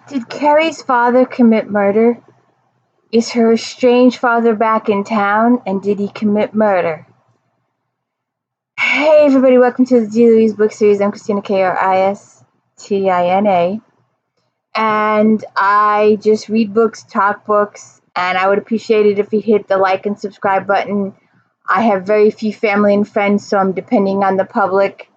Did Carrie's father commit murder? Is her estranged father back in town, and did he commit murder? Hey everybody, welcome to the Deluise Book Series. I'm Kristina, Kristina, and I just read books, talk books, and I would appreciate it if you hit the like and subscribe button. I have very few family and friends, so I'm depending on the public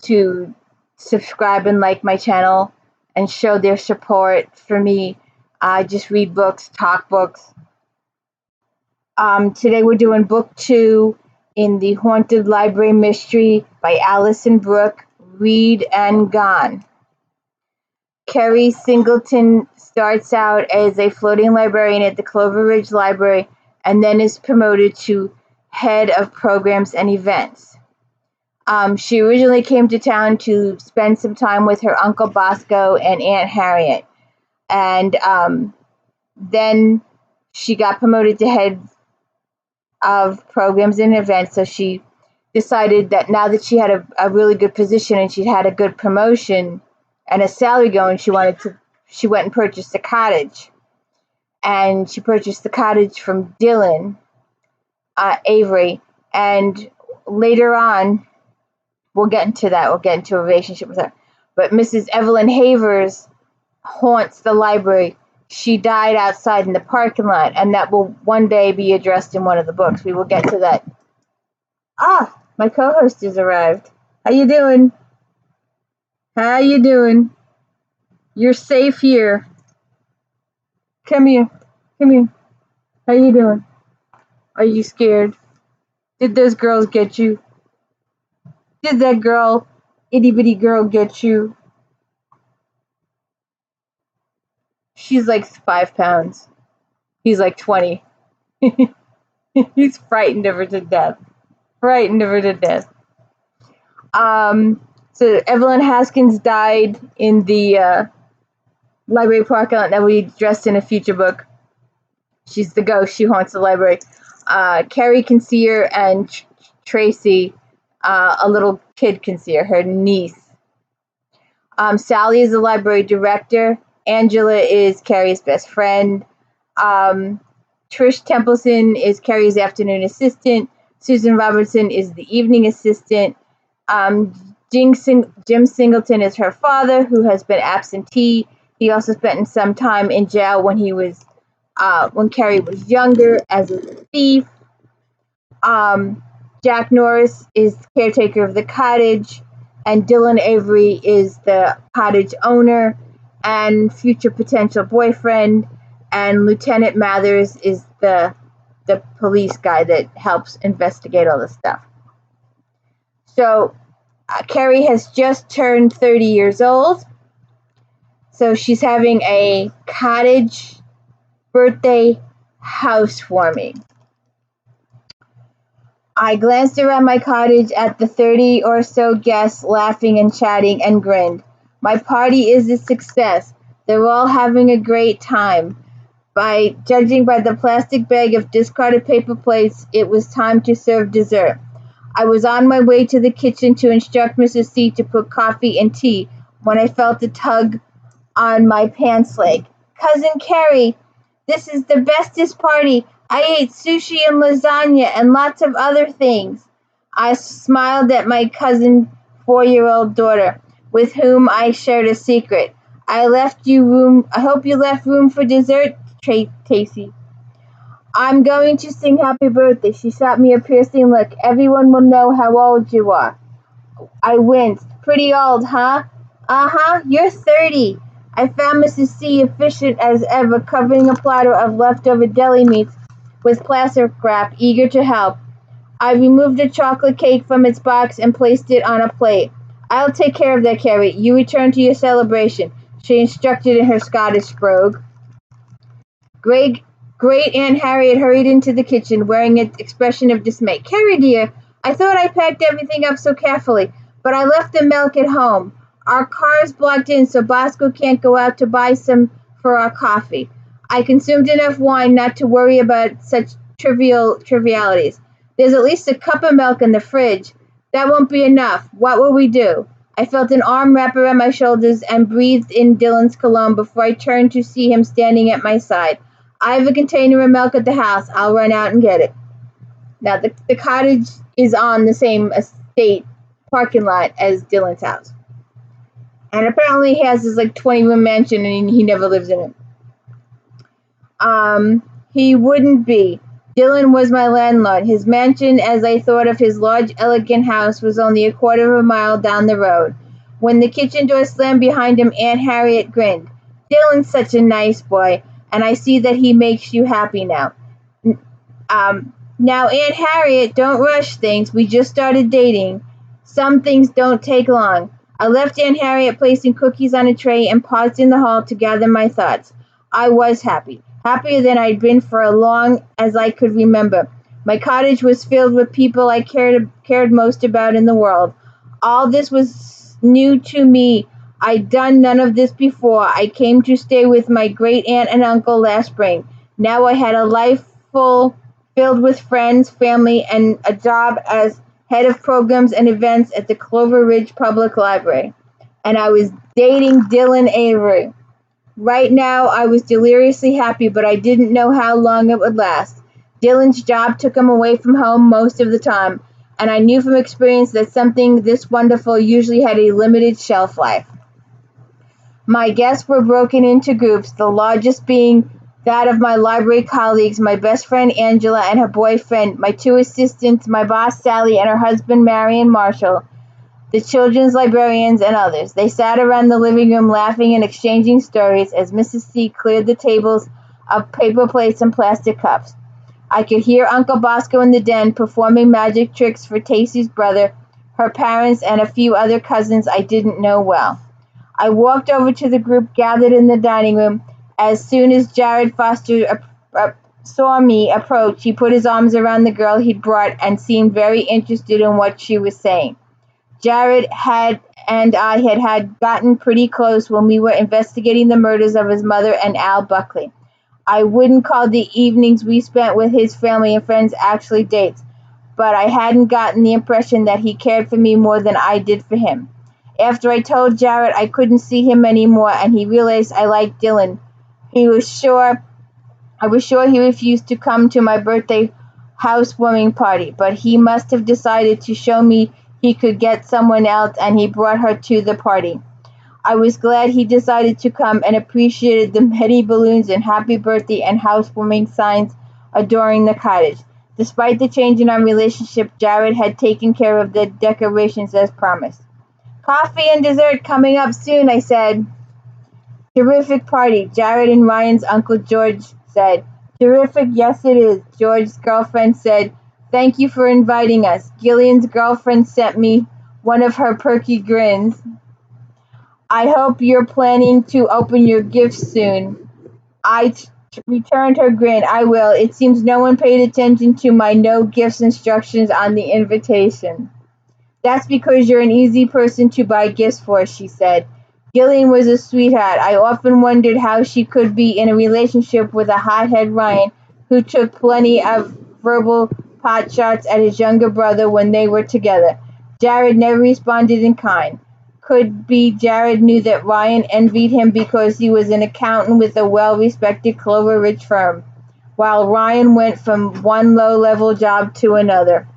to subscribe and like my channel and show their support for me. I just read books, talk books. Today we're doing book 2 in the Haunted Library Mystery by Allison, Brook, Read and Gone. Carrie Singleton starts out as a floating librarian at the Clover Ridge Library and then is promoted to head of programs and events. She originally came to town to spend some time with her Uncle Bosco and Aunt Harriet. And then she got promoted to head of programs and events. So she decided that now that she had a really good position and she'd had a good promotion and a salary going, she went and purchased a cottage. And she purchased the cottage from Dylan Avery. And later on, we'll get into that. We'll get into a relationship with her. But Mrs. Evelyn Havers haunts the library. She died outside in the parking lot, and that will one day be addressed in one of the books. We will get to that. My co-host has arrived. How you doing? How you doing? You're safe here. Come here. Come here. How you doing? Are you scared? Did those girls get you? Did that girl, itty bitty girl, get you? She's like 5 pounds. He's like 20. He's frightened of her to death. Frightened of her to death. So Evelyn Haskins died in the library parking lot that we addressed in a future book. She's the ghost. She haunts the library. Carrie can see her, and Tracy, a little kid, can see her, her niece. Sally is the library director. Angela is Carrie's best friend. Trish Templeton is Carrie's afternoon assistant. Susan Robertson is the evening assistant. Jim Singleton is her father, who has been absentee. He also spent some time in jail when Carrie was younger as a thief. Jack Norris is caretaker of the cottage, and Dylan Avery is the cottage owner and future potential boyfriend, and Lieutenant Mathers is the police guy that helps investigate all this stuff. So Carrie has just turned 30 years old, so she's having a cottage birthday housewarming. I glanced around my cottage at the 30 or so guests laughing and chatting and grinned. My party is a success. They're all having a great time. Judging by the plastic bag of discarded paper plates, it was time to serve dessert. I was on my way to the kitchen to instruct Mrs. C to put coffee and tea when I felt a tug on my pants leg. Cousin Carrie, this is the bestest party. I ate sushi and lasagna and lots of other things. I smiled at my cousin 4-year-old daughter, with whom I shared a secret. I hope you left room for dessert, Tracy. I'm going to sing happy birthday. She shot me a piercing look. Everyone will know how old you are. I winced. Pretty old, huh? Uh-huh, you're 30. I found Mrs. C efficient as ever, covering a platter of leftover deli meats with plastic wrap, eager to help. I removed a chocolate cake from its box and placed it on a plate. I'll take care of that, Carrie. You return to your celebration, she instructed in her Scottish brogue. Great Aunt Harriet hurried into the kitchen, wearing an expression of dismay. Carrie, dear, I thought I packed everything up so carefully, but I left the milk at home. Our car's blocked in, so Bosco can't go out to buy some for our coffee. I consumed enough wine not to worry about such trivialities. There's at least a cup of milk in the fridge. That won't be enough. What will we do? I felt an arm wrap around my shoulders and breathed in Dylan's cologne before I turned to see him standing at my side. I have a container of milk at the house. I'll run out and get it. Now, the cottage is on the same estate parking lot as Dylan's house. And apparently he has this like 20-room mansion and he never lives in it. He wouldn't be. Dylan was my landlord. His mansion, as I thought of his large, elegant house, was only a quarter of a mile down the road. When the kitchen door slammed behind him, Aunt Harriet grinned. Dylan's such a nice boy, and I see that he makes you happy now. Now, Aunt Harriet, don't rush things. We just started dating. Some things don't take long. I left Aunt Harriet placing cookies on a tray and paused in the hall to gather my thoughts. I was happy. Happier than I'd been for as long as I could remember. My cottage was filled with people I cared most about in the world. All this was new to me. I'd done none of this before. I came to stay with my great aunt and uncle last spring. Now I had a life filled with friends, family, and a job as head of programs and events at the Clover Ridge Public Library. And I was dating Dylan Avery. Right now, I was deliriously happy, but I didn't know how long it would last. Dylan's job took him away from home most of the time, and I knew from experience that something this wonderful usually had a limited shelf life. My guests were broken into groups, the largest being that of my library colleagues, my best friend Angela and her boyfriend, my two assistants, my boss Sally and her husband Marion Marshall, the children's librarians, and others. They sat around the living room laughing and exchanging stories as Mrs. C cleared the tables of paper plates and plastic cups. I could hear Uncle Bosco in the den performing magic tricks for Tacy's brother, her parents, and a few other cousins I didn't know well. I walked over to the group gathered in the dining room. As soon as Jared Foster saw me approach, he put his arms around the girl he'd brought and seemed very interested in what she was saying. Jared and I had gotten pretty close when we were investigating the murders of his mother and Al Buckley. I wouldn't call the evenings we spent with his family and friends actually dates, but I hadn't gotten the impression that he cared for me more than I did for him. After I told Jared I couldn't see him anymore and he realized I liked Dylan, I was sure he refused to come to my birthday housewarming party, but he must have decided to show me he could get someone else, and he brought her to the party. I was glad he decided to come and appreciated the many balloons and happy birthday and housewarming signs adoring the cottage. Despite the change in our relationship, Jared had taken care of the decorations as promised. Coffee and dessert coming up soon, I said. Terrific party, Jared and Ryan's Uncle George said. Terrific, yes it is, George's girlfriend said. Thank you for inviting us. Gillian's girlfriend sent me one of her perky grins. I hope you're planning to open your gifts soon. I returned her grin. I will. It seems no one paid attention to my no gifts instructions on the invitation. That's because you're an easy person to buy gifts for, she said. Gillian was a sweetheart. I often wondered how she could be in a relationship with a hothead Ryan who took plenty of verbal pot shots at his younger brother when they were together. Jared never responded in kind. Could be Jared knew that Ryan envied him because he was an accountant with a well-respected Clover Ridge firm, while Ryan went from one low-level job to another.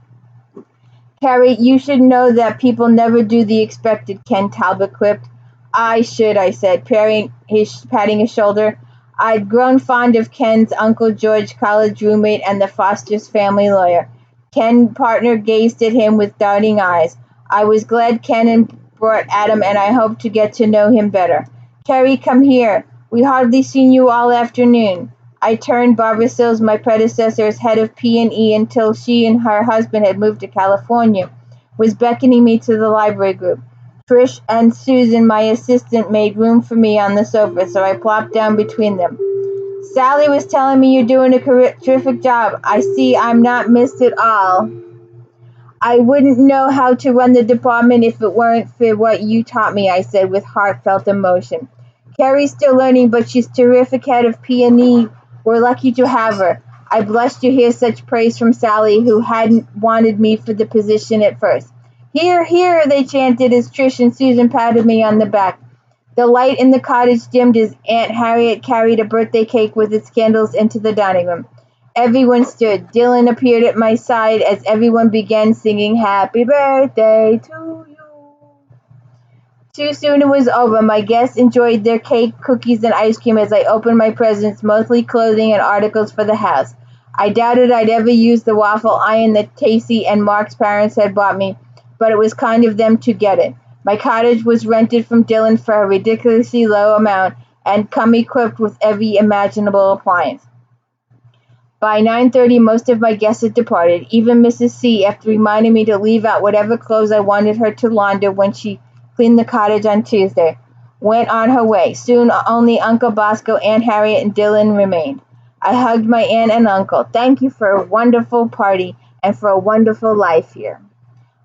Carrie, you should know that people never do the expected, Ken Talbot quipped. I should, I said, patting his shoulder. I'd grown fond of Ken's Uncle George, college roommate, and the Foster's family lawyer. Ken's partner gazed at him with darting eyes. I was glad Ken brought Adam, and I hoped to get to know him better. Carrie, come here. We hardly seen you all afternoon. I turned. Barbara Sills, my predecessor as head of P&E until she and her husband had moved to California, was beckoning me to the library group. Trish and Susan, my assistant, made room for me on the sofa, so I plopped down between them. Sally was telling me you're doing a terrific job. I see I'm not missed at all. I wouldn't know how to run the department if it weren't for what you taught me, I said with heartfelt emotion. Carrie's still learning, but she's terrific head of P&E. We're lucky to have her. I blushed to hear such praise from Sally, who hadn't wanted me for the position at first. "Here, here!" they chanted as Trish and Susan patted me on the back. The light in the cottage dimmed as Aunt Harriet carried a birthday cake with its candles into the dining room. Everyone stood. Dylan appeared at my side as everyone began singing "Happy Birthday to you." Too soon it was over. My guests enjoyed their cake, cookies, and ice cream as I opened my presents, mostly clothing and articles for the house. I doubted I'd ever use the waffle iron that Casey and Mark's parents had bought me, but it was kind of them to get it. My cottage was rented from Dylan for a ridiculously low amount and come equipped with every imaginable appliance. By 9:30, most of my guests had departed, even Mrs. C, after reminding me to leave out whatever clothes I wanted her to launder when she cleaned the cottage on Tuesday, went on her way. Soon only Uncle Bosco, Aunt Harriet, and Dylan remained. I hugged my aunt and uncle. "Thank you for a wonderful party and for a wonderful life here."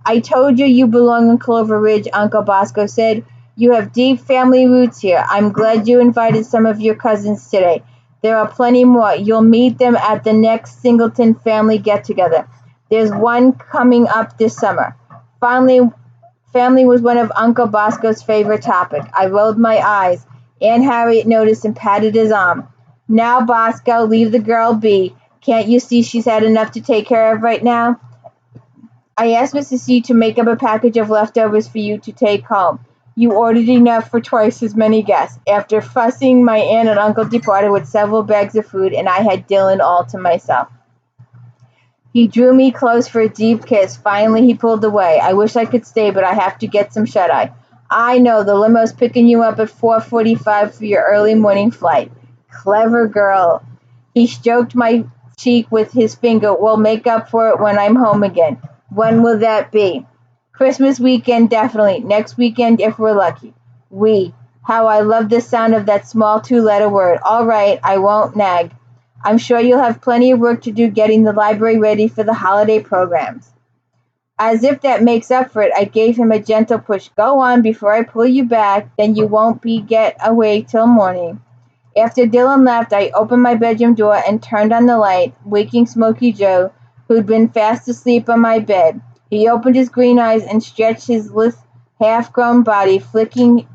"I told you you belong in Clover Ridge," Uncle Bosco said. "You have deep family roots here. I'm glad you invited some of your cousins today. There are plenty more. You'll meet them at the next Singleton family get-together. There's one coming up this summer." Finally, family was one of Uncle Bosco's favorite topics. I rolled my eyes. Aunt Harriet noticed and patted his arm. "Now, Bosco, leave the girl be. Can't you see she's had enough to take care of right now?" I asked Mrs. C to make up a package of leftovers for you to take home. You ordered enough for twice as many guests. After fussing, my aunt and uncle departed with several bags of food, and I had Dylan all to myself. He drew me close for a deep kiss. Finally, he pulled away. "I wish I could stay, but I have to get some shut-eye." "I know. The limo's picking you up at 4:45 for your early morning flight." "Clever girl." He stroked my cheek with his finger. "We'll make up for it when I'm home again." "When will that be?" "Christmas weekend, definitely. Next weekend, if we're lucky." How I love the sound of that small two-letter word. All right, I won't nag. I'm sure you'll have plenty of work to do getting the library ready for the holiday programs. As if that makes up for it, I gave him a gentle push. "Go on before I pull you back, then you won't get away till morning." After Dylan left, I opened my bedroom door and turned on the light, waking Smokey Joe, who'd been fast asleep on my bed. He opened his green eyes and stretched his lithe, half-grown body, flicking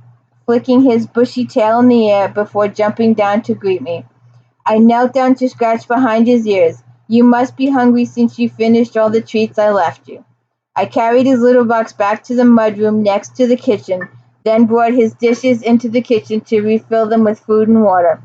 his bushy tail in the air before jumping down to greet me. I knelt down to scratch behind his ears. "You must be hungry since you finished all the treats I left you." I carried his little box back to the mudroom next to the kitchen, then brought his dishes into the kitchen to refill them with food and water.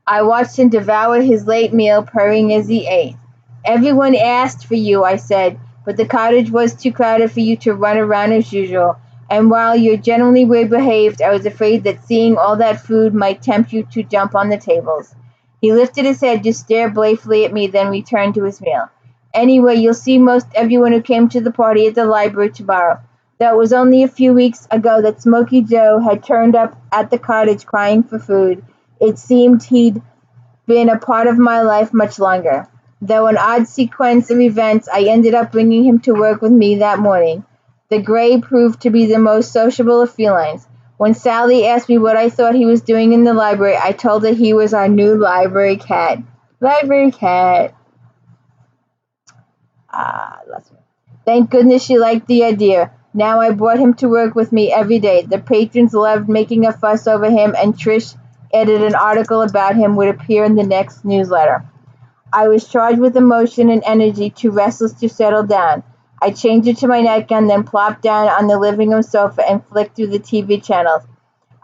I watched him devour his late meal, purring as he ate. "Everyone asked for you," I said, "but the cottage was too crowded for you to run around as usual. And while you're generally well-behaved, I was afraid that seeing all that food might tempt you to jump on the tables." He lifted his head to stare playfully at me, then returned to his meal. "Anyway, you'll see most everyone who came to the party at the library tomorrow. Though it was only a few weeks ago that Smokey Joe had turned up at the cottage crying for food. It seemed he'd been a part of my life much longer. Though an odd sequence of events, I ended up bringing him to work with me that morning. The gray proved to be the most sociable of felines. When Sally asked me what I thought he was doing in the library, I told her he was our new library cat. Library cat. Thank goodness she liked the idea. Now I brought him to work with me every day. The patrons loved making a fuss over him, and Trish added an article about him would appear in the next newsletter. I was charged with emotion and energy, too restless to settle down. I changed into my nightgown, then plopped down on the living room sofa and flicked through the TV channels.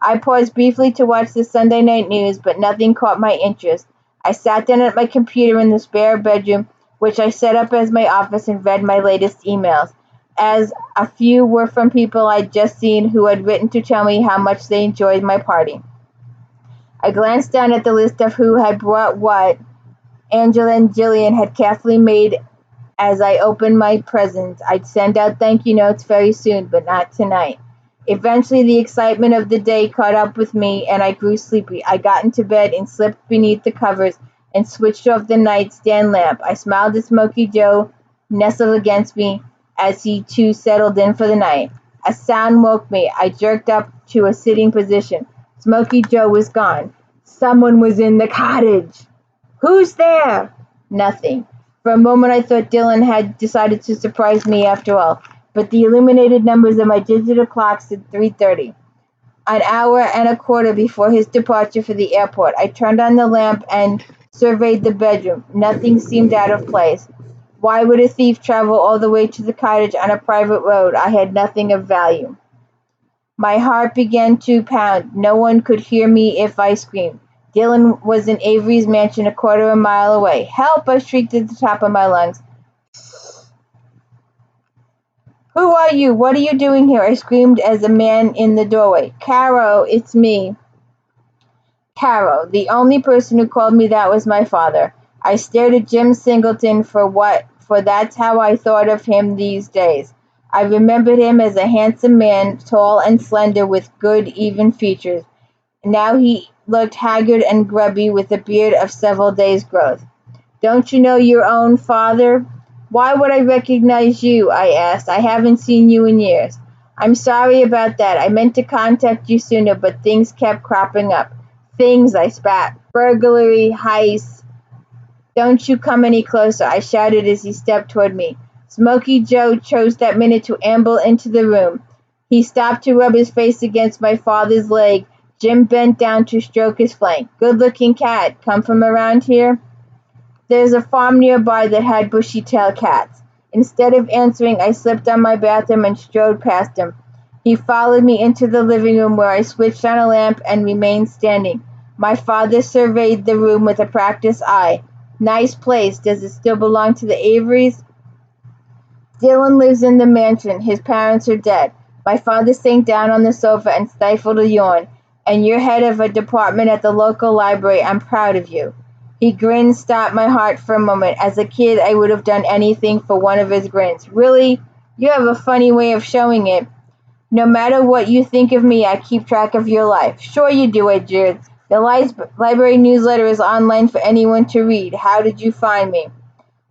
I paused briefly to watch the Sunday night news, but nothing caught my interest. I sat down at my computer in the spare bedroom, which I set up as my office, and read my latest emails, as a few were from people I'd just seen who had written to tell me how much they enjoyed my party. I glanced down at the list of who had brought what Angela and Jillian had carefully made. As I opened my presents, I'd send out thank you notes very soon, but not tonight. Eventually, the excitement of the day caught up with me, and I grew sleepy. I got into bed and slipped beneath the covers and switched off the nightstand lamp. I smiled at Smokey Joe, nestled against me as he too settled in for the night. A sound woke me. I jerked up to a sitting position. Smokey Joe was gone. Someone was in the cottage. "Who's there?" Nothing. For a moment I thought Dylan had decided to surprise me after all. but the illuminated numbers of my digital clock said 3:30. An hour and a quarter before his departure for the airport. I turned on the lamp and surveyed the bedroom. Nothing seemed out of place. Why would a thief travel all the way to the cottage on a private road? I had nothing of value. My heart began to pound. No one could hear me if I screamed. Dylan was in Avery's mansion a quarter of a mile away. Help! I shrieked at the top of my lungs. Who are you? What are you doing here? I screamed as a man in the doorway. Caro, it's me. Caro. The only person who called me that was my father. I stared at Jim Singleton for that's how I thought of him these days. I remembered him as a handsome man, tall and slender with good, even features. Now he looked haggard and grubby with a beard of several days' growth. Don't you know your own father? Why would I recognize you? I asked. I haven't seen you in years. I'm sorry about that. I meant to contact you sooner, but things kept cropping up. Things, I spat. Burglary, heist. Don't you come any closer, I shouted as he stepped toward me. Smoky Joe chose that minute to amble into the room. He stopped to rub his face against my father's leg. Jim bent down to stroke his flank. Good-looking cat. Come from around here? There's a farm nearby that had bushy-tailed cats. Instead of answering, I slipped on my bathroom and strode past him. He followed me into the living room where I switched on a lamp and remained standing. My father surveyed the room with a practiced eye. Nice place. Does it still belong to the Averys? Dylan lives in the mansion. His parents are dead. My father sank down on the sofa and stifled a yawn. And you're head of a department at the local library. I'm proud of you. He grinned, stopped my heart for a moment. As a kid, I would have done anything for one of his grins. Really? You have a funny way of showing it. No matter what you think of me, I keep track of your life. Sure you do, I jeered. The library newsletter is online for anyone to read. How did you find me?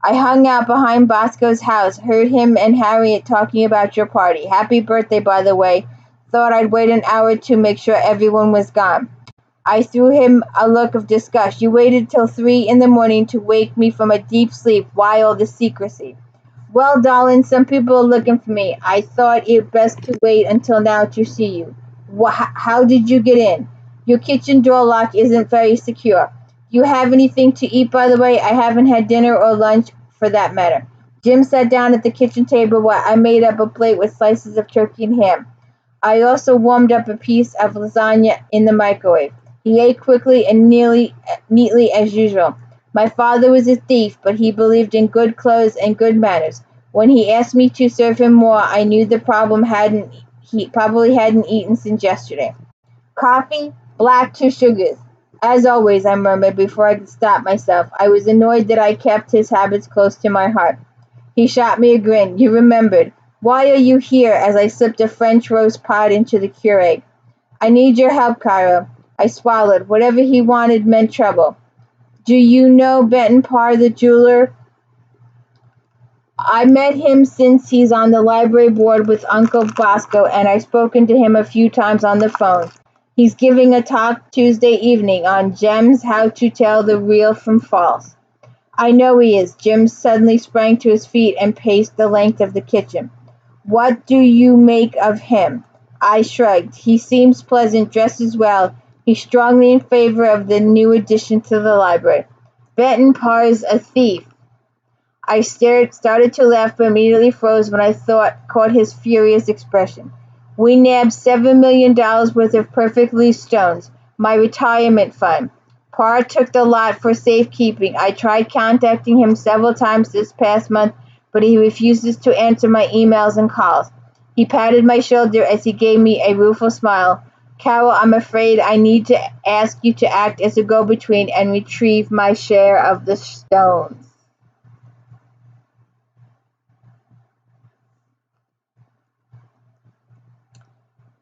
I hung out behind Bosco's house, heard him and Harriet talking about your party. Happy birthday, by the way. Thought I'd wait an hour to make sure everyone was gone. I threw him a look of disgust. You waited till 3 in the morning to wake me from a deep sleep. Why all the secrecy? Well, darling, some people are looking for me. I thought it best to wait until now to see you. How did you get in? Your kitchen door lock isn't very secure. Do you have anything to eat, by the way? I haven't had dinner or lunch, for that matter. Jim sat down at the kitchen table while I made up a plate with slices of turkey and ham. I also warmed up a piece of lasagna in the microwave. He ate quickly and neatly as usual. My father was a thief, but he believed in good clothes and good manners. When he asked me to serve him more, I knew the problem he probably hadn't eaten since yesterday. Coffee, black, 2 sugars. As always, I murmured before I could stop myself. I was annoyed that I kept his habits close to my heart. He shot me a grin. You remembered. Why are you here? As I slipped a French roast pot into the Keurig. I need your help, Cairo. I swallowed. Whatever he wanted meant trouble. Do you know Benton Parr, the jeweler? I met him since he's on the library board with Uncle Bosco, and I've spoken to him a few times on the phone. He's giving a talk Tuesday evening on gems, how to tell the real from false. I know he is. Jim suddenly sprang to his feet and paced the length of the kitchen. What do you make of him? I shrugged. He seems pleasant, dresses well. He's strongly in favor of the new addition to the library. Benton Parr's a thief. I started to laugh, but immediately froze when I caught his furious expression. We nabbed $7 million worth of perfectly stones, my retirement fund. Parr took the lot for safekeeping. I tried contacting him several times this past month, but he refuses to answer my emails and calls. He patted my shoulder as he gave me a rueful smile. Carol, I'm afraid I need to ask you to act as a go-between and retrieve my share of the stones.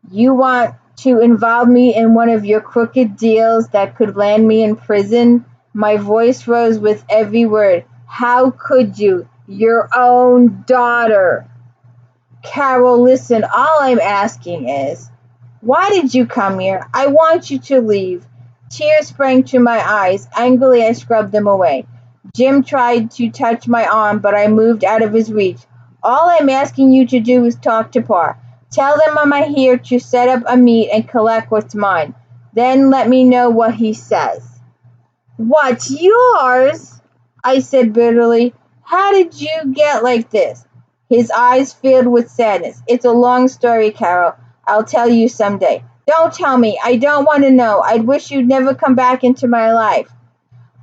You want to involve me in one of your crooked deals that could land me in prison? My voice rose with every word. How could you? Your own daughter. Carol, listen, all I'm asking is, why did you come here? I want you to leave. Tears sprang to my eyes. Angrily, I scrubbed them away. Jim tried to touch my arm, but I moved out of his reach. All I'm asking you to do is talk to Parr. Tell them I'm here to set up a meet and collect what's mine. Then let me know what he says." "What's yours?" I said bitterly. "How did you get like this?" His eyes filled with sadness. "It's a long story, Carol. I'll tell you someday." "Don't tell me. I don't want to know. I'd wish you'd never come back into my life."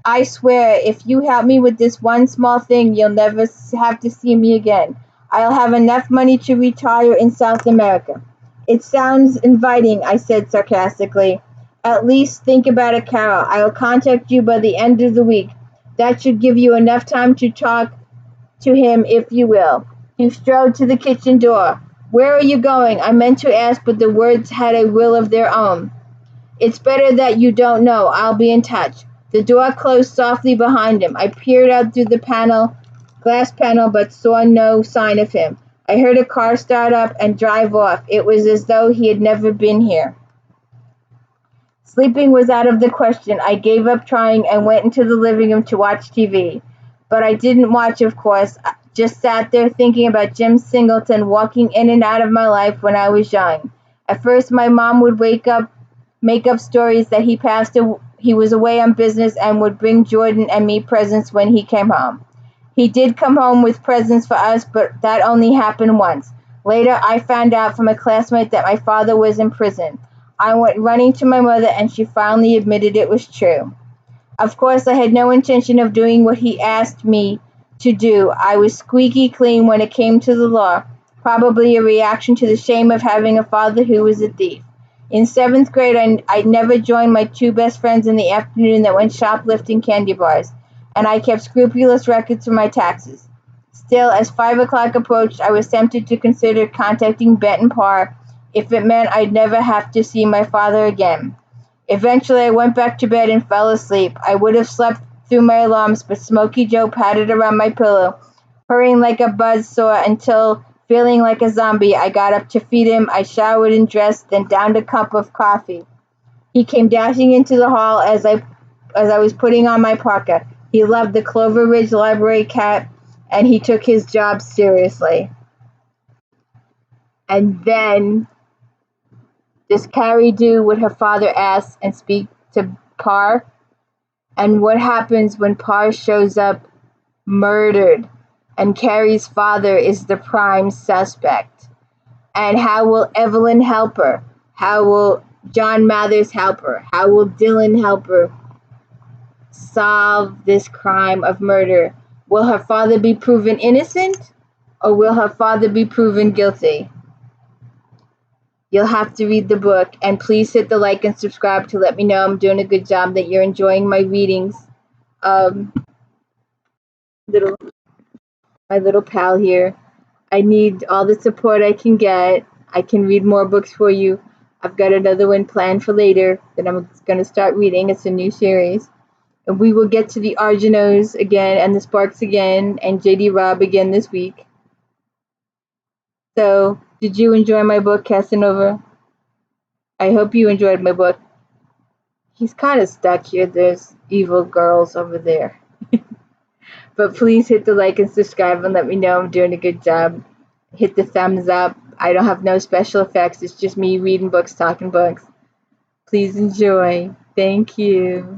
"I swear, if you help me with this one small thing, you'll never have to see me again. I'll have enough money to retire in South America." "It sounds inviting," I said sarcastically. "At least think about it, Carol. I'll contact you by the end of the week. That should give you enough time to talk to him, if you will." He strode to the kitchen door. "Where are you going?" I meant to ask, but the words had a will of their own. "It's better that you don't know. I'll be in touch." The door closed softly behind him. I peered out through the glass panel, but saw no sign of him. I heard a car start up and drive off. It was as though he had never been here. Sleeping was out of the question. I gave up trying and went into the living room to watch TV. But I didn't watch, of course. I just sat there thinking about Jim Singleton walking in and out of my life when I was young. At first, my mom would make up stories that he was away on business and would bring Jordan and me presents when he came home. He did come home with presents for us, but that only happened once. Later, I found out from a classmate that my father was in prison. I went running to my mother, and she finally admitted it was true. Of course, I had no intention of doing what he asked me to do. I was squeaky clean when it came to the law, probably a reaction to the shame of having a father who was a thief. In 7th grade, I never joined my two best friends in the afternoon that went shoplifting candy bars, and I kept scrupulous records for my taxes. Still, as 5 o'clock approached, I was tempted to consider contacting Benton Parr if it meant I'd never have to see my father again. Eventually, I went back to bed and fell asleep. I would have slept through my alarms, but Smokey Joe pattered around my pillow, purring like a buzzsaw until, feeling like a zombie, I got up to feed him. I showered and dressed, then downed a cup of coffee. He came dashing into the hall as I was putting on my parka. He loved the Clover Ridge Library cat, and he took his job seriously. And then, does Carrie do what her father asks and speak to Parr? And what happens when Parr shows up murdered and Carrie's father is the prime suspect? And how will Evelyn help her? How will John Mathers help her? How will Dylan help her solve this crime of murder? Will her father be proven innocent, or will her father be proven guilty? You'll have to read the book, and please hit the like and subscribe to let me know I'm doing a good job, that you're enjoying my readings. My little pal here. I need all the support I can get. I can read more books for you. I've got another one planned for later that I'm going to start reading. It's a new series. And we will get to the Arginos again and the Sparks again and JD Robb again this week. So, did you enjoy my book, Casanova? I hope you enjoyed my book. He's kind of stuck here. There's evil girls over there. But please hit the like and subscribe and let me know I'm doing a good job. Hit the thumbs up. I don't have no special effects. It's just me reading books, talking books. Please enjoy. Thank you.